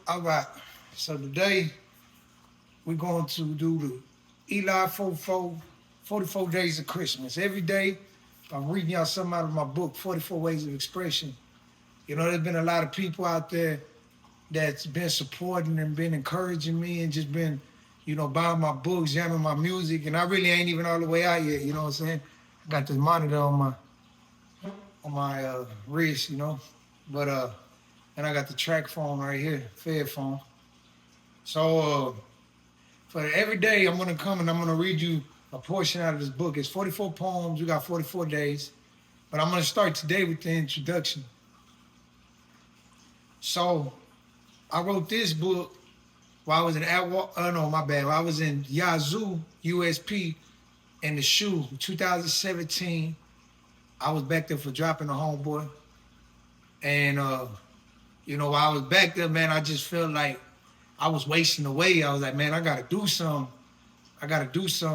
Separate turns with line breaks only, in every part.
All right. So today we're going to do the Eli44 44 Days of Christmas. Every day I'm reading y'all something out of my book, 44 Ways of Expression. You know, there's been a lot of people out there that's been supporting and been encouraging me and just been, buying my books, jamming my music, and I really ain't even all the way out yet, you know what I'm saying? I got this monitor on my wrist, But and I got the track phone right here, Fed phone. So for every day I'm gonna come and I'm gonna read you a portion out of this book. It's 44 poems, we got 44 days. But I'm gonna start today with the introduction. So I wrote this book while I was in while I was in Yazoo, USP, in the SHU, 2017. I was back there for dropping a homeboy. And while I was back there, man, I just felt like I was wasting away. I was like, man, I gotta do something.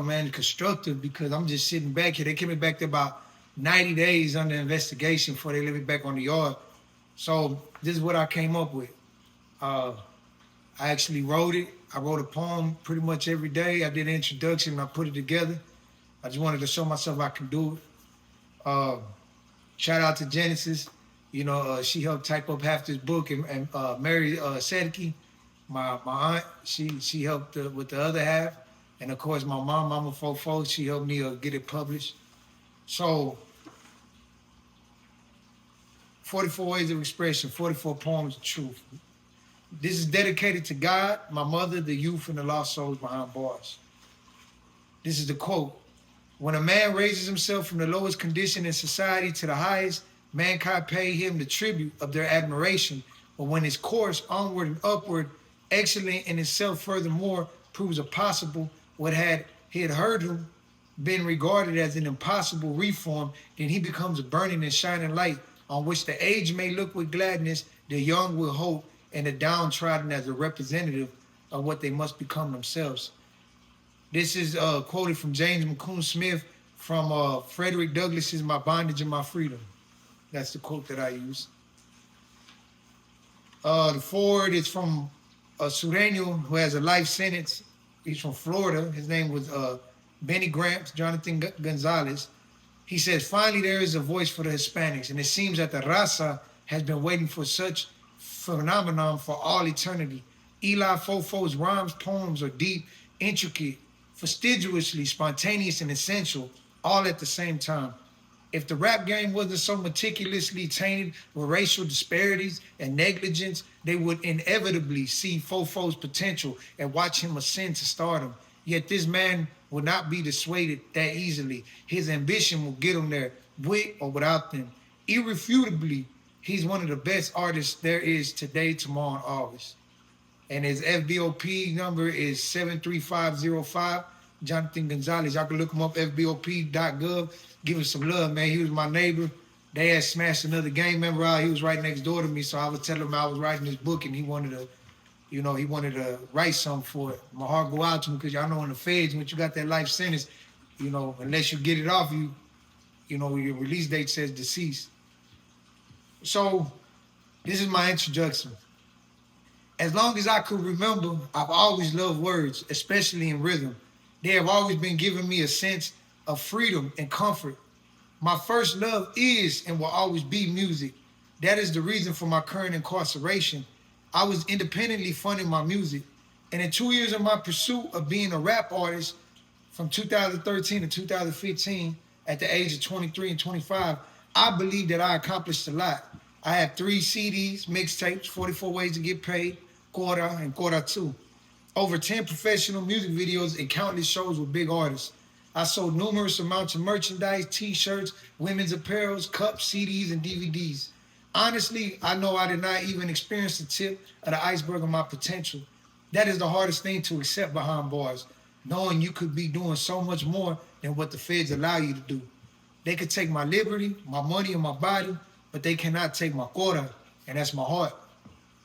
Man, constructive, because I'm just sitting back here. They kept me back there about 90 days under investigation before they let me back on the yard. So this is what I came up with. I actually wrote it. I wrote a poem pretty much every day. I did an introduction and I put it together. I just wanted to show myself I can do it. Shout out to Genesis. She helped type up half this book, and Mary Sedeke, my aunt, she helped with the other half. And of course, my mom, Mama 44, she helped me get it published. So 44 Ways of Expression, 44 Poems of Truth. This is dedicated to God, my mother, the youth, and the lost souls behind bars. This is the quote. When a man raises himself from the lowest condition in society to the highest, mankind pay him the tribute of their admiration. But when his course onward and upward, excellent in itself furthermore, proves impossible, what he had heard him been regarded as an impossible reform, then he becomes a burning and shining light on which the aged may look with gladness, the young with hope, and the downtrodden as a representative of what they must become themselves. This is quoted from James McCoon Smith from Frederick Douglass's My Bondage and My Freedom. That's the quote that I use. The forward is from a Sureño who has a life sentence. He's from Florida. His name was Benny Gramps, Jonathan Gonzalez. He says, finally there is a voice for the Hispanics, and it seems that the raza has been waiting for such phenomenon for all eternity. Eli44's rhymes, poems are deep, intricate, fastidiously spontaneous and essential, all at the same time. If the rap game wasn't so meticulously tainted with racial disparities and negligence, they would inevitably see Fofo's potential and watch him ascend to stardom. Yet this man will not be dissuaded that easily. His ambition will get him there, with or without them. Irrefutably, he's one of the best artists there is today, tomorrow, and always. And his FBOP number is 73505. Jonathan Gonzalez. Y'all can look him up, fbop.gov. Give him some love, man. He was my neighbor. They had smashed another gang member out. He was right next door to me, so I would tell him I was writing this book, and he wanted to write something for it. My heart go out to him, because y'all know in the feds, when you got that life sentence, unless you get it off you, your release date says deceased. So this is my introduction. As long as I could remember, I've always loved words, especially in rhythm. They have always been giving me a sense of freedom and comfort. My first love is and will always be music. That is the reason for my current incarceration. I was independently funding my music. And in 2 years of my pursuit of being a rap artist, from 2013 to 2015, at the age of 23 and 25, I believe that I accomplished a lot. I have 3 CDs, mixtapes, 44 Ways to Get Paid, Cora, and Cora 2. Over 10 professional music videos and countless shows with big artists. I sold numerous amounts of merchandise, t-shirts, women's apparels, cups, CDs, and DVDs. Honestly, I know I did not even experience the tip of the iceberg of my potential. That is the hardest thing to accept behind bars, knowing you could be doing so much more than what the feds allow you to do. They could take my liberty, my money, and my body, but they cannot take my quota, and that's my heart.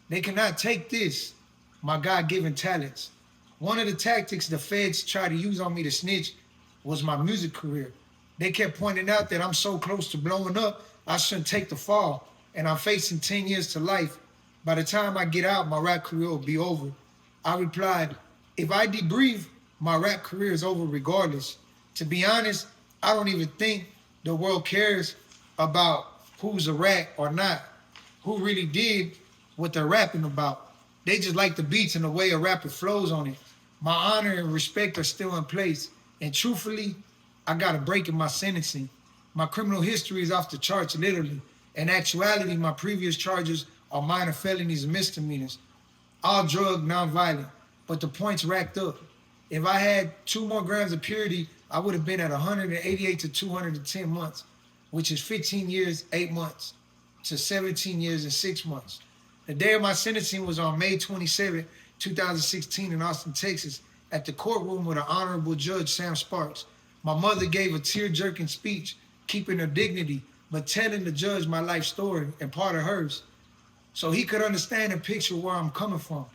They cannot take this, my God-given talents. One of the tactics the feds try to use on me to snitch was my music career. They kept pointing out that I'm so close to blowing up, I shouldn't take the fall, and I'm facing 10 years to life. By the time I get out, my rap career will be over. I replied, if I debrief, my rap career is over regardless. To be honest, I don't even think the world cares about who's a rat or not, who really did what they're rapping about. They just like the beats and the way a rapper flows on it. My honor and respect are still in place. And truthfully, I got a break in my sentencing. My criminal history is off the charts, literally. In actuality, my previous charges are minor felonies and misdemeanors, all drug, non-violent, but the points racked up. If I had 2 more grams of purity, I would have been at 188 to 210 months, which is 15 years, 8 months to 17 years and 6 months. The day of my sentencing was on May 27, 2016 in Austin, Texas, at the courtroom with an honorable judge, Sam Sparks. My mother gave a tear-jerking speech, keeping her dignity, but telling the judge my life story and part of hers, so he could understand and picture where I'm coming from.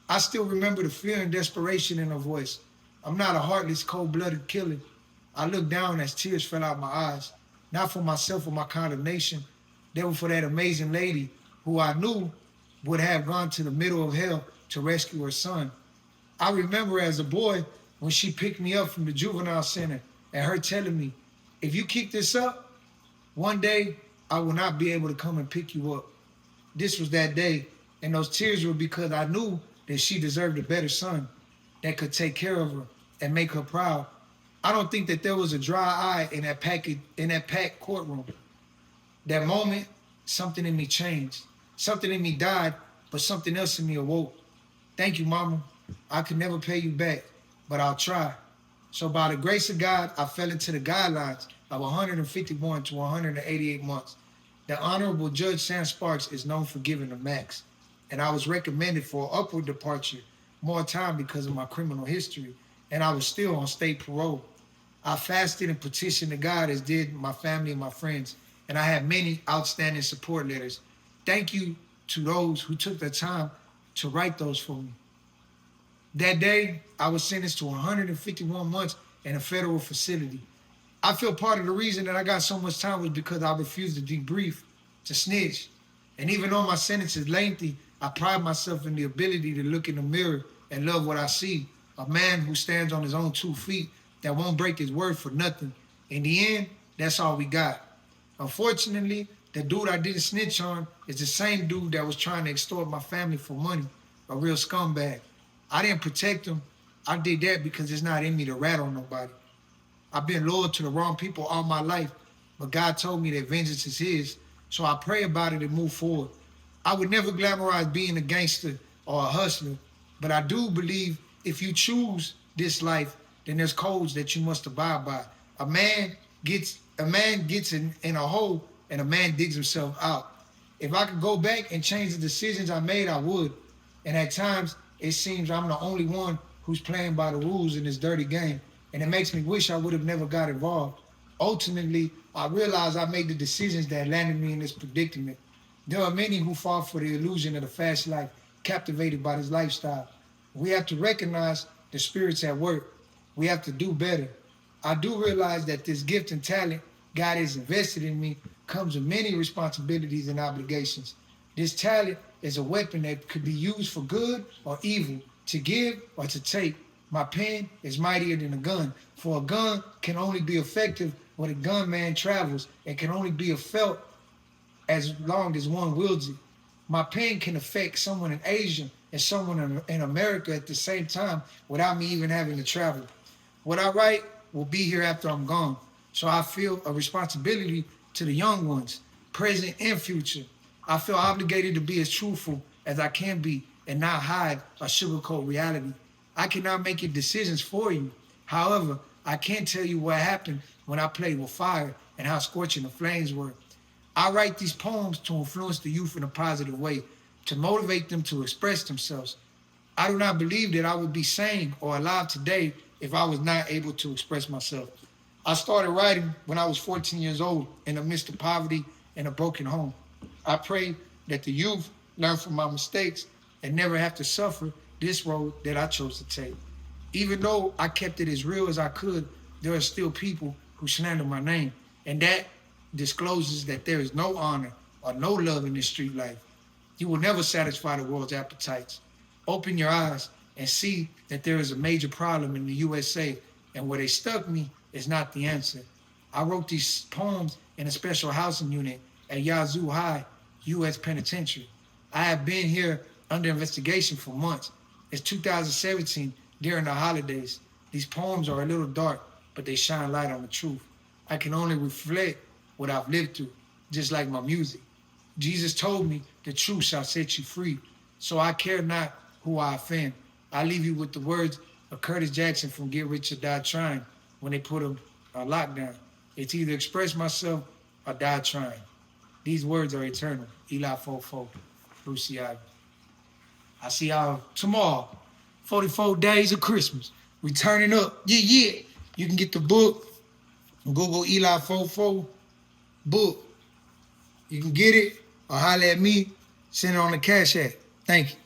I still remember the fear and desperation in her voice. I'm not a heartless, cold-blooded killer. I looked down as tears fell out my eyes, not for myself or my condemnation. They were for that amazing lady who I knew would have gone to the middle of hell to rescue her son. I remember as a boy when she picked me up from the juvenile center and her telling me, if you keep this up, one day I will not be able to come and pick you up. This was that day, and those tears were because I knew that she deserved a better son that could take care of her and make her proud. I don't think that there was a dry eye in that packed courtroom. That moment, something in me changed. Something in me died, but something else in me awoke. Thank you, Mama. I could never pay you back, but I'll try. So by the grace of God, I fell into the guidelines of 151 to 188 months. The Honorable Judge Sam Sparks is known for giving the max, and I was recommended for an upward departure, more time because of my criminal history, and I was still on state parole. I fasted and petitioned to God, as did my family and my friends, and I had many outstanding support letters. Thank you to those who took the time to write those for me. That day, I was sentenced to 151 months in a federal facility. I feel part of the reason that I got so much time was because I refused to debrief, to snitch. And even though my sentence is lengthy, I pride myself in the ability to look in the mirror and love what I see. A man who stands on his own 2 feet, that won't break his word for nothing. In the end, that's all we got. Unfortunately, the dude I didn't snitch on is the same dude that was trying to extort my family for money, a real scumbag. I didn't protect him. I did that because it's not in me to rat on nobody. I've been loyal to the wrong people all my life, but God told me that vengeance is his, so I pray about it and move forward. I would never glamorize being a gangster or a hustler, but I do believe if you choose this life, then there's codes that you must abide by. A man gets in a hole and a man digs himself out. If I could go back and change the decisions I made, I would. And at times, it seems I'm the only one who's playing by the rules in this dirty game. And it makes me wish I would have never got involved. Ultimately, I realize I made the decisions that landed me in this predicament. There are many who fall for the illusion of the fast life, captivated by this lifestyle. We have to recognize the spirits at work. We have to do better. I do realize that this gift and talent God has invested in me comes with many responsibilities and obligations. This talent is a weapon that could be used for good or evil, to give or to take. My pen is mightier than a gun, for a gun can only be effective when a gunman travels and can only be felt as long as one wields it. My pen can affect someone in Asia and someone in America at the same time without me even having to travel. What I write will be here after I'm gone, so I feel a responsibility to the young ones, present and future. I feel obligated to be as truthful as I can be and not hide or sugarcoat reality. I cannot make your decisions for you. However, I can tell you what happened when I played with fire and how scorching the flames were. I write these poems to influence the youth in a positive way, to motivate them to express themselves. I do not believe that I would be sane or alive today if I was not able to express myself. I started writing when I was 14 years old in the midst of poverty and a broken home. I pray that the youth learn from my mistakes and never have to suffer this road that I chose to take. Even though I kept it as real as I could, there are still people who slander my name, and that discloses that there is no honor or no love in this street life. You will never satisfy the world's appetites. Open your eyes and see that there is a major problem in the USA, and where they stuck me is not the answer. I wrote these poems in a special housing unit at Yazoo High, U.S. Penitentiary. I have been here under investigation for months. It's 2017 during the holidays. These poems are a little dark, but they shine light on the truth. I can only reflect what I've lived through, just like my music. Jesus told me the truth shall set you free, so I care not who I offend. I leave you with the words of Curtis Jackson from Get Rich or Die Trying when they put him on lockdown. It's either express myself or die trying. These words are eternal. Eli44, Lucy Ivy. I see y'all tomorrow. 44 days of Christmas. We turning up. Yeah. You can get the book. Google Eli44 book. You can get it or holler at me. Send it on the Cash App. Thank you.